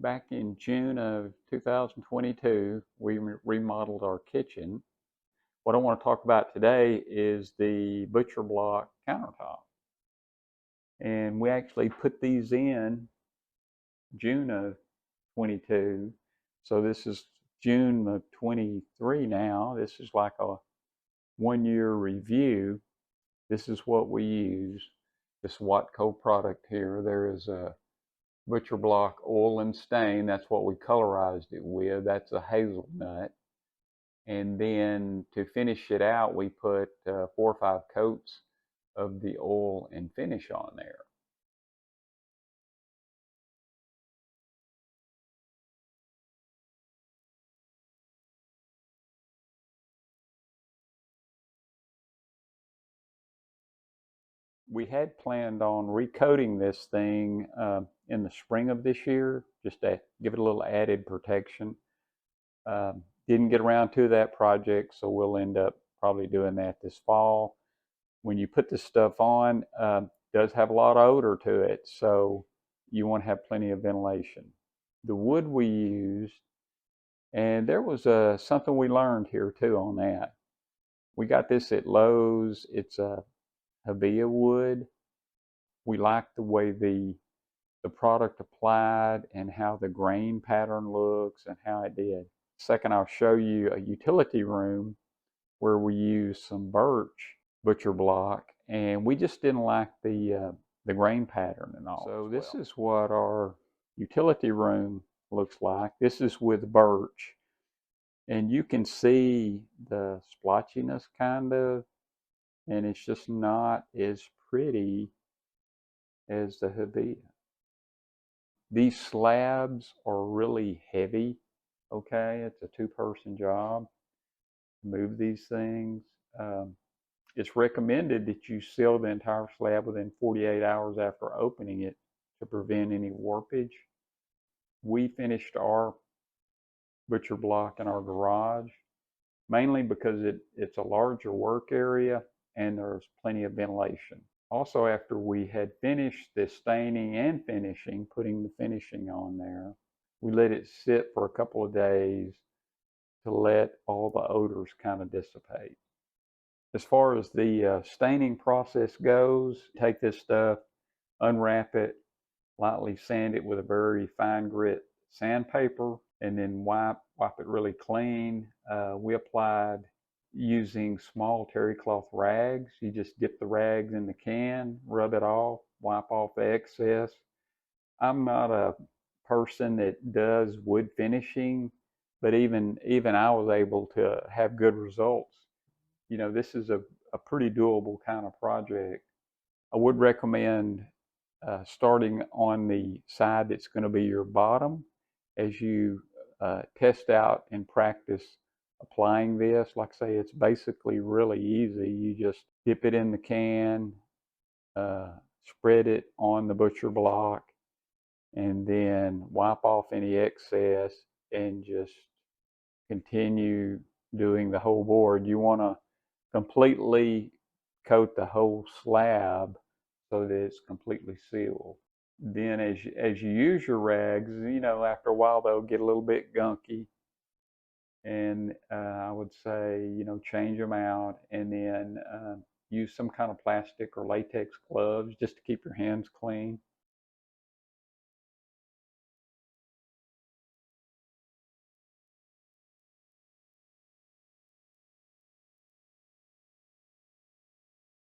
Back in June of 2022, we remodeled our kitchen. What I want to talk about today is the butcher block countertop. And we actually put these in June of 22. So this is June of 23 now. This is like a 1 year review. This is what we use. This Watco product here. There is a butcher block oil and stain. That's what we colorized it with. That's a hazelnut. And then to finish it out, we put 4 or 5 coats of the oil and finish on there. We had planned on recoating this thing in the spring of this year, just to give it a little added protection. Didn't get around to that project, so we'll end up probably doing that this fall. When you put this stuff on, it does have a lot of odor to it, so you want to have plenty of ventilation. The wood we used, and there was something we learned here too on that. We got this at Lowe's. It's a Havia wood. We liked the way the product applied and how the grain pattern looks and how it did. Second, I'll show you a utility room where we used some birch butcher block, and we just didn't like the grain pattern and all. So this is what our utility room looks like. This is with birch, and you can see the splotchiness kind of, and it's just not as pretty as the Havia. These slabs are really heavy. Okay, it's a two-person job to move these things. It's recommended that you seal the entire slab within 48 hours after opening it to prevent any warpage. We finished our butcher block in our garage, mainly because it's a larger work area and there's plenty of ventilation. Also, after we had finished the staining and finishing, putting the finishing on there, we let it sit for a couple of days to let all the odors kind of dissipate. As far as the staining process goes, take this stuff, unwrap it, lightly sand it with a very fine grit sandpaper, and then wipe it really clean. We applied using small terry cloth rags. You just dip the rags in the can, rub it off, wipe off the excess. I'm not a person that does wood finishing, but even I was able to have good results. You know, this is a pretty doable kind of project. I would recommend starting on the side that's going to be your bottom as you test out and practice applying this. Like I say, it's basically really easy. You just dip it in the can, spread it on the butcher block, and then wipe off any excess and just continue doing the whole board. You want to completely coat the whole slab so that it's completely sealed. Then as you use your rags, you know, after a while they'll get a little bit gunky, and I would say, you know, change them out, and then use some kind of plastic or latex gloves just to keep your hands clean.